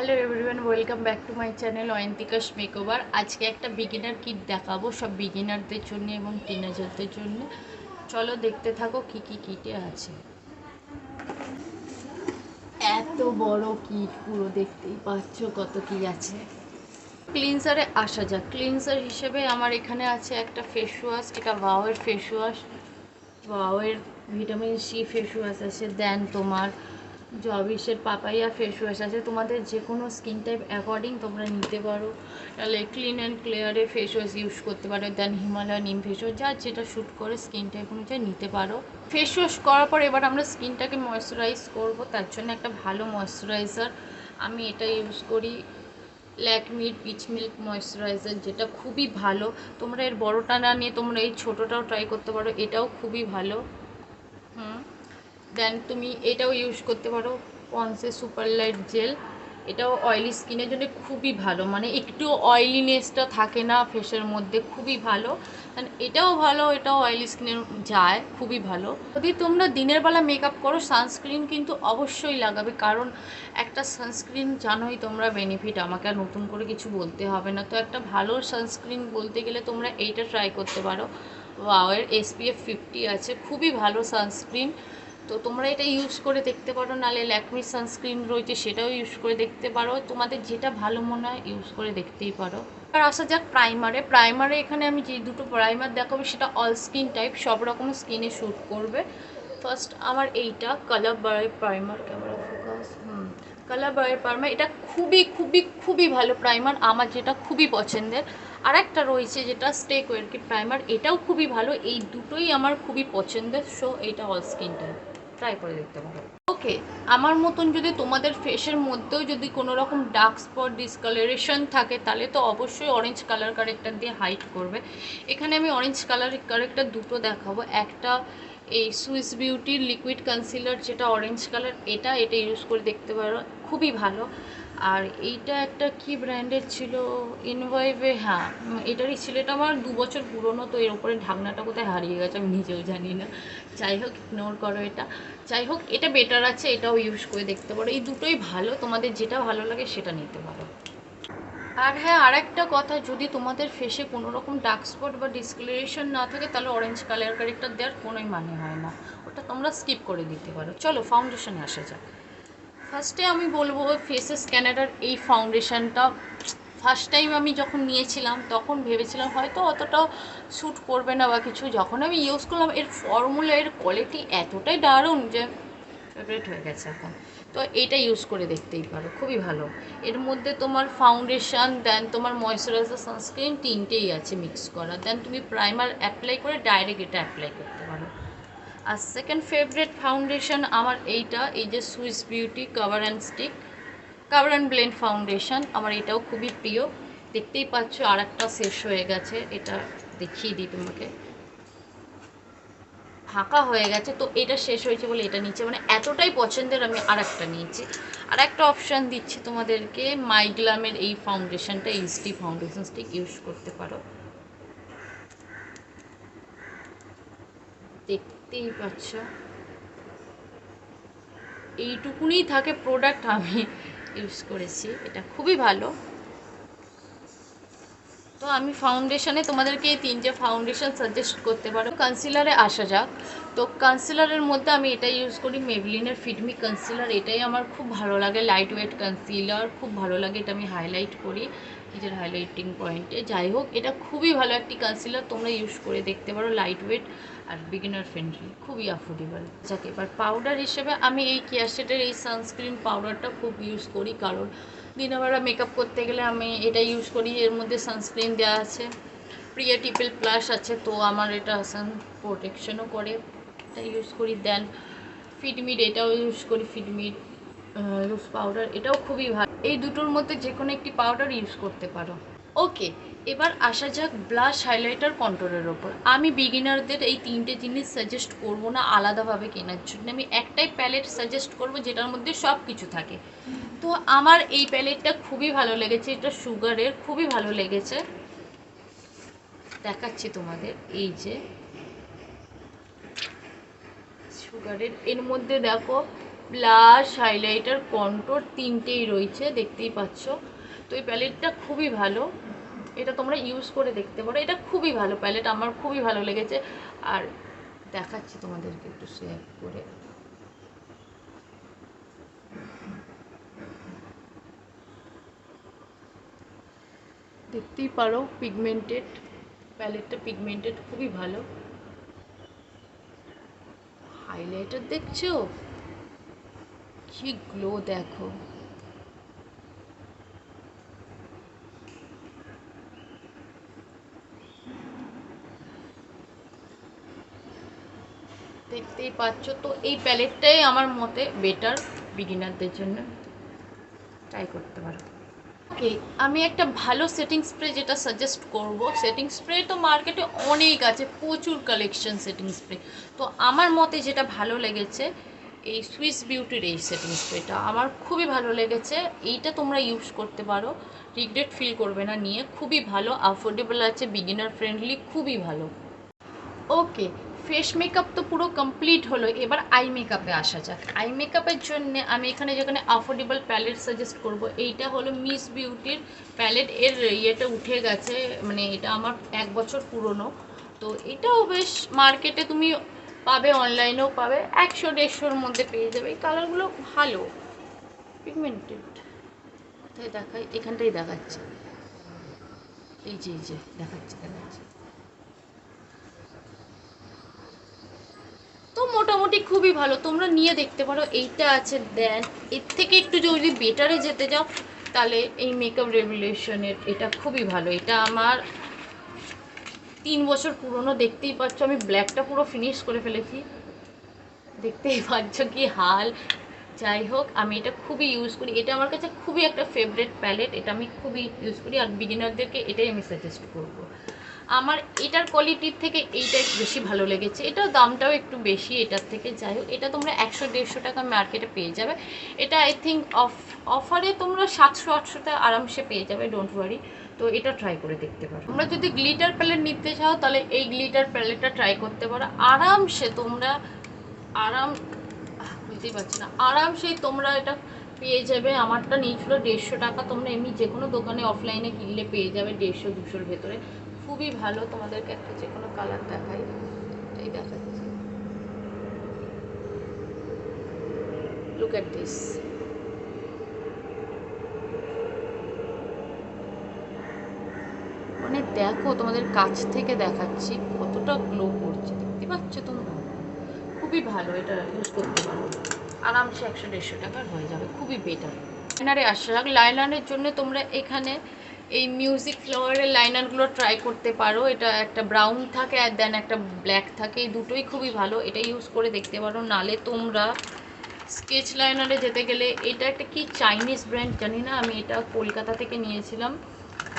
Hello everyone welcome back to my channel Ayantika's makeover. आज के एक बिगिनार किट देखाबो सब बिगिनारদের জন্য এবং টিনেজারদের জন্য। চলো দেখতে থাকো কি কি কিটে আছে। এত বড় কিট পুরো দেখতেই পাচ্ছ কত কি আছে। ক্লিনজারে আসা যাক। ক্লিনজার হিসেবে আমার এখানে আছে একটা ফেস ওয়াশ, এটা ওয়াওয়ের ফেস ওয়াশ, ওয়াওয়ের ভিটামিন সি ফেস ওয়াশ আছে। দেন তোমার জবিসের পাপাইয়া ফেস ওয়াশ আছে। তোমাদের যে কোনো স্কিন টাইপ অ্যাকর্ডিং তোমরা নিতে পারো। তাহলে ক্লিন অ্যান্ড ক্লিয়ারের ফেস ওয়াশ ইউজ করতে পারো। দেন হিমালয় নিম ফেস ওয়াশ, যার যেটা শ্যুট করে স্কিন টাইপ অনুযায়ী নিতে পারো। ফেস ওয়াশ করার পর এবার আমরা স্কিনটাকে ময়েশ্চারাইজ করব, তার জন্য একটা ভালো ময়েশ্চারাইজার আমি এটা ইউজ করি, ল্যাকমির পিচ মিল্ক ময়েশ্চারাইজার, যেটা খুবই ভালো। তোমরা এর বড়টা না নিয়ে তোমরা এই ছোটোটাও ট্রাই করতে পারো, এটাও খুবই ভালো। দেন তুমি এটাও ইউজ করতে পারো, পন্সের সুপার লাইট জেল, এটাও অয়েলি স্কিনের জন্য খুবই ভালো, মানে একটু অয়েলিনেসটা থাকে না ফেসের মধ্যে, খুবই ভালো। দেন এটাও ভালো, এটাও অয়েলি স্কিনের যায়, খুবই ভালো। যদি তোমরা দিনের বেলা মেকআপ করো সানস্ক্রিন কিন্তু অবশ্যই লাগাবে, কারণ একটা সানস্ক্রিন জানোই তোমরা বেনিফিট, আমাকে আর নতুন করে কিছু বলতে হবে না। তো একটা ভালো সানস্ক্রিন বলতে গেলে তোমরা এইটা ট্রাই করতে পারো। ওয়াওয়ের SPF 50 আছে, খুবই ভালো সানস্ক্রিন। তো তোমরা এটা ইউজ করে দেখতে পারো, নাহলে ল্যাকমির সানস্ক্রিন রয়েছে সেটাও ইউজ করে দেখতে পারো, তোমাদের যেটা ভালো মনে হয় ইউজ করে দেখতেই পারো। আর আসা যাক প্রাইমারে এখানে আমি যে দুটো প্রাইমার দেখাবো সেটা অল স্কিন টাইপ, সব রকম স্কিনে শ্যুট করবে। ফার্স্ট আমার এইটা কালার বারের প্রাইমার, ক্যামেরা ফোকাস, কালার বারের প্রাইমার, এটা খুবই খুবই খুবই ভালো প্রাইমার, আমার যেটা খুবই পছন্দের। আর একটা রয়েছে যেটা স্টে কোয়ারকিট প্রাইমার, এটাও খুবই ভালো। এই দুটোই আমার খুবই পছন্দের। সো এইটা অল স্কিন টাইপ, ট্রাই করে দেখতে পারো। ওকে, আমার মতন যদি তোমাদের ফেসের মধ্যেও যদি কোনো রকম ডার্ক স্পট ডিসকালারেশন থাকে, তাহলে তো অবশ্যই অরেঞ্জ কালার কারেক্টার দিয়ে হাইড করবে। এখানে আমি অরেঞ্জ কালার কারেক্টার দুটো দেখাবো। একটা এই সুইস বিউটির লিকুইড কনসিলার, যেটা অরেঞ্জ কালার, এটা ইউজ করে দেখতে পারো, খুবই ভালো। আর এইটা একটা কি ব্র্যান্ডের ছিল, ইনভাইভে, হ্যাঁ এটারই ছিল, এটা আমার 2 বছর পুরনো। তো এর উপরে ঢাকনাটা কোথায় হারিয়ে গেছে আমি নিজেও জানি না, যাই হোক ইগনোর করো এটা। যাই হোক এটা বেটার আছে, এটাও ইউজ করে দেখতে পারো। এই দুটোই ভালো, তোমাদের যেটা ভালো লাগে সেটা নিতে পারো। আর হ্যাঁ, আর একটা কথা, যদি তোমাদের ফেসে কোনো রকম ডার্ক স্পট বা ডিসকালারেশন না থাকে, তাহলে অরেঞ্জ কালার কারেক্টার দেওয়ার কোনোই মানে হয় না, ওটা তোমরা স্কিপ করে দিতে পারো। চলো ফাউন্ডেশনে আসা যাক। ফার্স্টে আমি বলবো ফেসেস ক্যানাডার এই ফাউন্ডেশনটা। ফার্স্ট টাইম আমি যখন নিয়েছিলাম তখন ভেবেছিলাম হয়তো অতটাও শ্যুট করবে না বা কিছু, যখন আমি ইউজ করলাম এর ফর্মুলা, এর কোয়ালিটি এতটাই দারুণ যে ফেভারিট হয়ে গেছে এখন। তো এইটা ইউজ করে দেখতেই পারো, খুবই ভালো। এর মধ্যে তোমার ফাউন্ডেশন, দেন তোমার ময়েশ্চারাইজার, সানস্ক্রিন তিনটেই আছে মিক্স করা। দেন তুমি প্রাইমার অ্যাপ্লাই করে ডাইরেক্ট এটা অ্যাপ্লাই করতে পারো। আর সেকেন্ড ফেভারিট ফাউন্ডেশন আমার এইটা, এই যে Swiss beauty cover and blend foundation, আমার এটাও খুবই প্রিয়। দেখতেই পাচ্ছ আর একটা শেষ হয়ে গেছে, এটা দেখিয়ে দিই তোমাকে, ফাঁকা হয়ে গেছে। তো এটা শেষ হয়েছে বলে এটা নিচ্ছে, মানে এতটাই পছন্দের আমি আর একটা নিয়েছি। আর একটা অপশান দিচ্ছি তোমাদেরকে, মাইগ্লামের এই ফাউন্ডেশনটা, এইচডি ফাউন্ডেশন স্টিক ইউজ করতে পারো। দেখতেই পাচ্ছ এইটুকুনি থাকে প্রোডাক্ট আমি ইউজ করেছি, এটা খুবই ভালো। তো আমি ফাউন্ডেশনে তোমাদেরকে এই 3টে ফাউন্ডেশন সাজেস্ট করতে পারো। কনসিলারে আসা যাক। তো কনসিলারের মধ্যে আমি এটা ইউজ করি, মেবলিনের ফিটমি কনসিলার, এটাই আমার খুব ভালো লাগে। লাইট ওয়েট কনসিলার, খুব ভালো লাগে, এটা আমি হাইলাইট করি নিজের হাইলাইটিং পয়েন্টে। যাই হোক এটা খুবই ভালো একটি কনসিলার, তোমরা ইউজ করে দেখতে পারো, লাইট ওয়েট আর বিগিনার ফ্রেন্ডলি, খুবই অ্যাফোর্ডেবল। যাকে এবার পাউডার হিসেবে আমি এই কেয়ারশেটের এই সানস্ক্রিন পাউডারটা খুব ইউজ করি, কারণ দিনবেলা মেকআপ করতে গেলে আমি এটা ইউজ করি। এর মধ্যে সানস্ক্রিন দেওয়া আছে, প্রিয়া টিপল প্লাস আছে, তো আমার এটা সান প্রোটেকশনও করে, এটা ইউজ করি। দেন ফিটমির, এটাও ইউজ করি, ফিটমির লুজ পাউডার, এটাও খুবই ভালো। এই দুটোর মধ্যে যে কোনো একটি পাউডার ইউজ করতে পারো। ওকে, এবার আসা যাক ব্লাশ, হাইলাইটার, কন্ট্রোলের ওপর। আমি বিগিনারদের এই 3টে জিনিস সাজেস্ট করব না আলাদাভাবে কেনার জন্য, আমি একটাই প্যালেট সাজেস্ট করব যেটার মধ্যে সব কিছু থাকে। তো আমার এই প্যালেটটা খুবই ভালো লেগেছে, এটা সুগারের, খুবই ভালো লেগেছে, দেখাচ্ছি তোমাদের। এই যে সুগারের, এর মধ্যে দেখো ব্লাশ, হাইলাইটার, কন্ট্রোর তিনটেই রয়েছে, দেখতেই পাচ্ছ। তো এই প্যালেটটা খুবই ভালো, এটা তোমরা ইউজ করে দেখতে পারো। এটা খুবই ভালো প্যালেট, আমার খুবই ভালো লেগেছে। আর দেখাচ্ছি তোমাদেরকে একটু শেয়ার করে। দেখতেই পারো পিগমেন্টেড প্যালেটটা, পিগমেন্টেড খুবই ভালো। হাইলাইটার দেখছো কি গ্লো, দেখো দেখতেই পাচ্ছ। তো এই প্যালেটটাই আমার মতে বেটার বিগিনারদের জন্য, ট্রাই করতে পারো। ওকে, আমি একটা ভালো সেটিং স্প্রে যেটা সাজেস্ট করব, সেটিং স্প্রে তো মার্কেটে অনেক আছে, প্রচুর কালেকশন সেটিং স্প্রে। তো আমার মতে যেটা ভালো লেগেছে এই সুইস বিউটির এই সেটিং স্প্রেটা আমার খুবই ভালো লেগেছে। এইটা তোমরা ইউজ করতে পারো, রিগ্রেট ফিল করবে না নিয়ে। খুবই ভালো, অ্যাফোর্ডেবল আছে, বিগিনার ফ্রেন্ডলি, খুবই ভালো। ওকে, ফেস মেকআপ তো পুরো কমপ্লিট হলো, এবার আই মেকআপে আসা যাক। আই মেকআপের জন্য আমি এখানে যেখানে অ্যাফোর্ডেবল প্যালেট সাজেস্ট করব, এইটা হলো মিস বিউটির প্যালেট। এর ইয়েটা উঠে গেছে, মানে এটা আমার 1 বছর পুরনো। তো এটাও বেশ মার্কেটে তুমি পাবে, অনলাইনেও পাবে, 100-150-র মধ্যে পেয়ে যাবে। এই কালারগুলো ভালো, পিগমেন্টেড। কোথায় দেখাই, এখানটাই দেখাচ্ছে, এই যে দেখাচ্ছে। তো মোটামুটি খুবই ভালো, তোমরা নিয়ে দেখতে পারো। এইটা আছে, দেন এর থেকে একটু যদি বেটারে যেতে যাও তাহলে এই মেকআপ রেভলিউশনের এটা খুবই ভালো। এটা আমার 3 বছর পুরনো, দেখতেই পাচ্ছ। আমি ব্ল্যাকটা পুরো ফিনিশ করে ফেলেছি, দেখতেই পাচ্ছ কি হাল। যাই হোক, আমি এটা খুবই ইউজ করি, এটা আমার কাছে খুবই একটা ফেভারিট প্যালেট, এটা আমি খুবই ইউজ করি। আর বিগিনারদেরকে এটাই আমি সাজেস্ট করবো। আমার এটার কোয়ালিটির থেকে এইটা বেশি ভালো লেগেছে, এটার দামটাও একটু বেশি এটার থেকে। যাই হোক, এটা তোমরা 100-150 টাকা মার্কেটে পেয়ে যাবে। এটা আই থিঙ্ক অফারে তোমরা 700-800তে আরামসে পেয়ে যাবে, ডোন্ট ওয়ারি। তো এটা ট্রাই করে দেখতে পারো। তোমরা যদি গ্লিটার প্যালেট নিতে চাও তাহলে এই গ্লিটার প্যালেটটা ট্রাই করতে পারো, আরামসে তোমরা বুঝতেই পারছি না, আরামসেই তোমরা এটা পেয়ে যাবে। আমারটা নিয়েছিল 150 টাকা, তোমরা এমনি যে কোনো দোকানে অফলাইনে কিনলে পেয়ে যাবে 150-200-র ভেতরে। খুবই ভালো। তোমাদেরকে একটা যে কোনো কালার দেখাই, এটাই দেখাচ্ছি, লুক অ্যাট দিস। মানে দেখো, তোমাদের কাছ থেকে দেখাচ্ছি কতটা গ্লো করছে, দেখতে পাচ্ছ তোমরা। খুবই ভালো, এটা ইউজ করতে পারো আরামসে, 100-150 টাকার হয়ে যাবে, খুবই বেটার। লাইনারে আসা যাক। লাইনারের জন্য তোমরা এখানে এই মিউজিক ফ্লাওয়ারের লাইনারগুলো ট্রাই করতে পারো। এটা একটা ব্রাউন থাকে আর দেন একটা ব্ল্যাক থাকে, এই দুটোই খুবই ভালো, এটা ইউজ করে দেখতে পারো। নালে তোমরা স্কেচ লাইনারে যেতে গেলে, এটা একটা কি চাইনিজ ব্র্যান্ড জানি না, আমি এটা কলকাতা থেকে নিয়েছিলাম,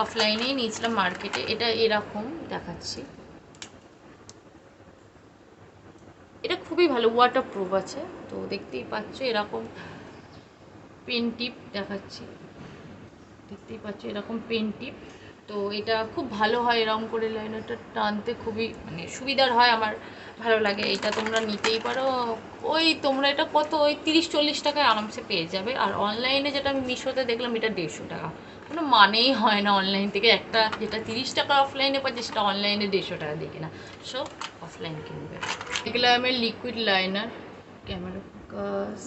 অফলাইনেই নিয়েছিলাম মার্কেটে। এটা এরকম দেখাচ্ছি, এটা খুবই ভালো, ওয়াটারপ্রুফ আছে। তো দেখতেই পাচ্ছ এরকম পেন টিপ দেখাচ্ছি, দেখতেই পাচ্ছ এরকম পেন টিপ। তো এটা খুব ভালো হয়, এরকম করে লাইনারটা টানতে খুবই মানে সুবিধার হয়, আমার ভালো লাগে। এটা তোমরা নিতেই পারো। ওই তোমরা এটা কত, ওই 30-40 টাকায় আরামসে পেয়ে যাবে। আর অনলাইনে যেটা আমি মিশোতে দেখলাম, এটা 150 টাকা, কোনো মানেই হয় না অনলাইন থেকে একটা যেটা 30 টাকা অফলাইনে পাচ্ছে সেটা অনলাইনে 150 টাকা দিয়ে কিনা। সো অফলাইন কিনবে। এগুলো আমার liquid liner, camera focus.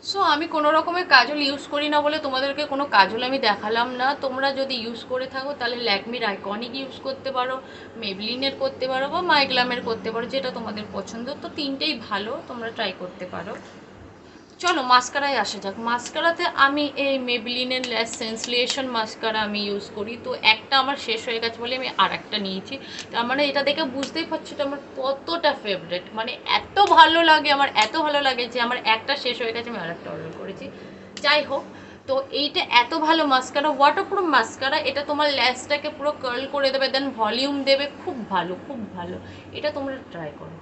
So আমি কোনো রকমের কাজল ইউজ করি না বলে তোমাদেরকে কোনো কাজল আমি দেখালাম না। তোমরা যদি ইউজ করে থাকো তাহলে ল্যাকমির আইকনিক ইউজ করতে পারো, মেবলিনের করতে পারো, বা মাইগ্লামের করতে পারো, যেটা তোমাদের পছন্দ। তো তিনটেই ভালো, তোমরা ট্রাই করতে পারো। চলো মাস্কারায় আসা যাক। মাস্কারাতে আমি এই মেবলিনের ল্যাশ সেন্সিলিয়েশন মাস্কারা আমি ইউজ করি। তো একটা আমার শেষ হয়ে গেছে বলে আমি আর একটা নিয়েছি। তার মানে এটা দেখে বুঝতেই পারছো এটা আমার কতটা ফেভারেট, মানে এত ভালো লাগে আমার, এত ভালো লাগে যে আমার একটা শেষ হয়ে গেছে, আমি আর একটা অর্ডার করেছি। যাই হোক, তো এইটা এত ভালো মাস্কারা, ওয়াটারপ্রুফ মাস্কারা, এটা তোমার ল্যাশটাকে পুরো কার্ল করে দেবে, দেন ভলিউম দেবে, খুব ভালো, খুব ভালো। এটা তোমরা ট্রাই করো।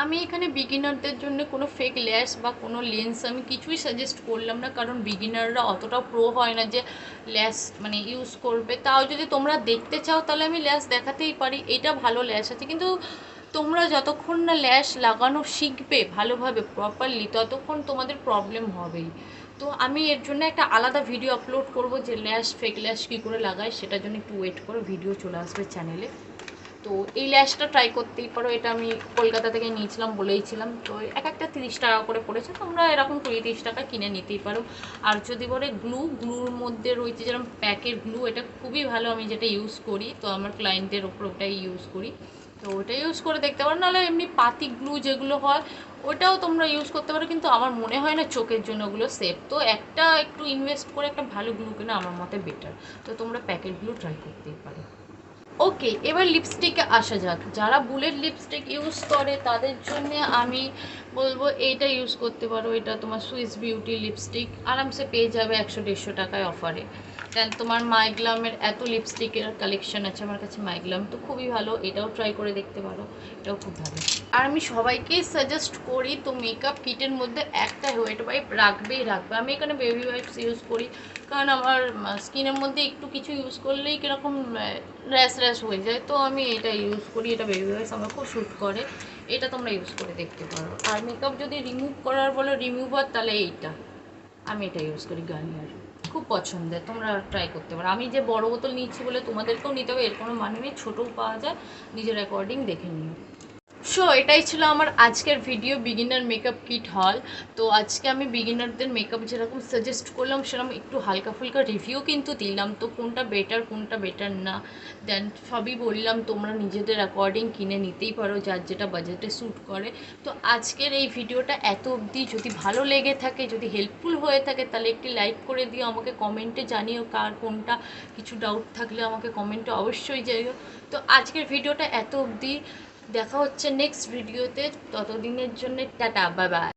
আমি এখানে বিগিনারদের জন্য কোনো ফেক ল্যাশ বা কোনো লেন্স আমি কিছুই সাজেস্ট করলাম না, কারণ বিগিনাররা অতটাও প্রো হয় না যে ল্যাশ মানে ইউজ করবে। তাও যদি তোমরা দেখতে চাও তাহলে আমি ল্যাশ দেখাতেই পারি, এটা ভালো ল্যাশ আছে। কিন্তু তোমরা যতক্ষণ না ল্যাশ লাগানো শিখবে ভালোভাবে প্রপারলি, ততক্ষণ তোমাদের প্রবলেম হবেই। তো আমি এর জন্য একটা আলাদা ভিডিও আপলোড করব যে ল্যাশ, ফেক ল্যাশ কী করে লাগায়, সেটার জন্য একটু ওয়েট করো, ভিডিও চলে আসবে চ্যানেলে। তো এই ল্যাশটা ট্রাই করতেই পারো, এটা আমি কলকাতা থেকে নিয়েছিলাম, বলেইছিলাম। তো এক একটা 30 টাকা করে পড়েছে, তোমরা এরকম 20-30 টাকা কিনে নিতেই পারো। আর যদি বলে গ্লুর মধ্যে রয়েছে যেরকম প্যাকের গ্লু, এটা খুবই ভালো, আমি যেটা ইউজ করি, তো আমার ক্লায়েন্টদের ওপর ওটাই ইউজ করি। তো ওটা ইউজ করে দেখতে পারো, নাহলে এমনি পাতি গ্লু যেগুলো হয় ওটাও তোমরা ইউজ করতে পারো, কিন্তু আমার মনে হয় না চোখের জন্য ওগুলো সেফ। তো একটা একটু ইনভেস্ট করে একটা ভালো গ্লু কেনা আমার মতে বেটার। তো তোমরা প্যাকেট গ্লু ট্রাই করতেই পারো। ওকে, এবার লিপস্টিকে আসা যাক। যারা বুলেট লিপস্টিক ইউজ করে তাদের জন্য আমি বলবো এইটা ইউজ করতে পারো। এটা তোমার সুইস বিউটি লিপস্টিক, আরামসে পেয়ে যাবে 100-150 টাকায় অফারে। দেন তোমার মাইগ্লামের এত লিপস্টিকের কালেকশন আছে আমার কাছে, মাইগ্লাম তো খুবই ভালো, এটাও ট্রাই করে দেখতে পারো, এটাও খুব ভালো। আর আমি সবাইকেই সাজেস্ট করি, তো মেকআপ কিটের মধ্যে একটা ওয়েট ওয়াইপ রাখবে। আমি এখানে বেবি ওয়াইপস ইউজ করি, কারণ আমার স্কিনের মধ্যে একটু কিছু ইউজ করলেই কীরকম র্যাশ হয়ে যায়। তো আমি এটা ইউজ করি, এটা বেবি ওয়াইপস আমার খুব শ্যুট করে, এটা তোমরা ইউজ করে দেখতে পারো। আর মেকআপ যদি রিমুভ করার বলো রিমুভার, তাহলে এইটা আমি এটা ইউজ করি, গার্নিয়ার, খুব পছন্দের, তোমরা ট্রাই করতে পারো। আমি যে বড় বোতল নিচ্ছি বলে তোমাদেরকেও নিতে হবে এর কোনো মানে নেই, ছোটোও পাওয়া যায়, নিজের অ্যাকর্ডিং দেখে নিও। সো এটাই ছিল আমার আজকের ভিডিও, বিগিনার মেকআপ কিট হল। তো আজকে আমি বিগিনারদের মেকআপ যেরকম সাজেস্ট করলাম সেরকম একটু হালকা ফুলকা রিভিউ কিন্তু দিলাম, তো কোনটা বেটার না, দেন সবই বললাম, তোমরা নিজেদের অ্যাকর্ডিং কিনে নিতেই পারো যার যেটা বাজেটে স্যুট করে। তো আজকের এই ভিডিওটা এত অবধি, যদি ভালো লেগে থাকে, যদি হেল্পফুল হয়ে থাকে, তাহলে একটি লাইক করে দিও, আমাকে কমেন্টে জানিও কার কোনটা, কিছু ডাউট থাকলে আমাকে কমেন্টে অবশ্যই জানিও। তো আজকের ভিডিওটা এত অবধি, দেখা হচ্ছে নেক্সট ভিডিওতে, ততদিনের জন্য টাটা, বাই বাই।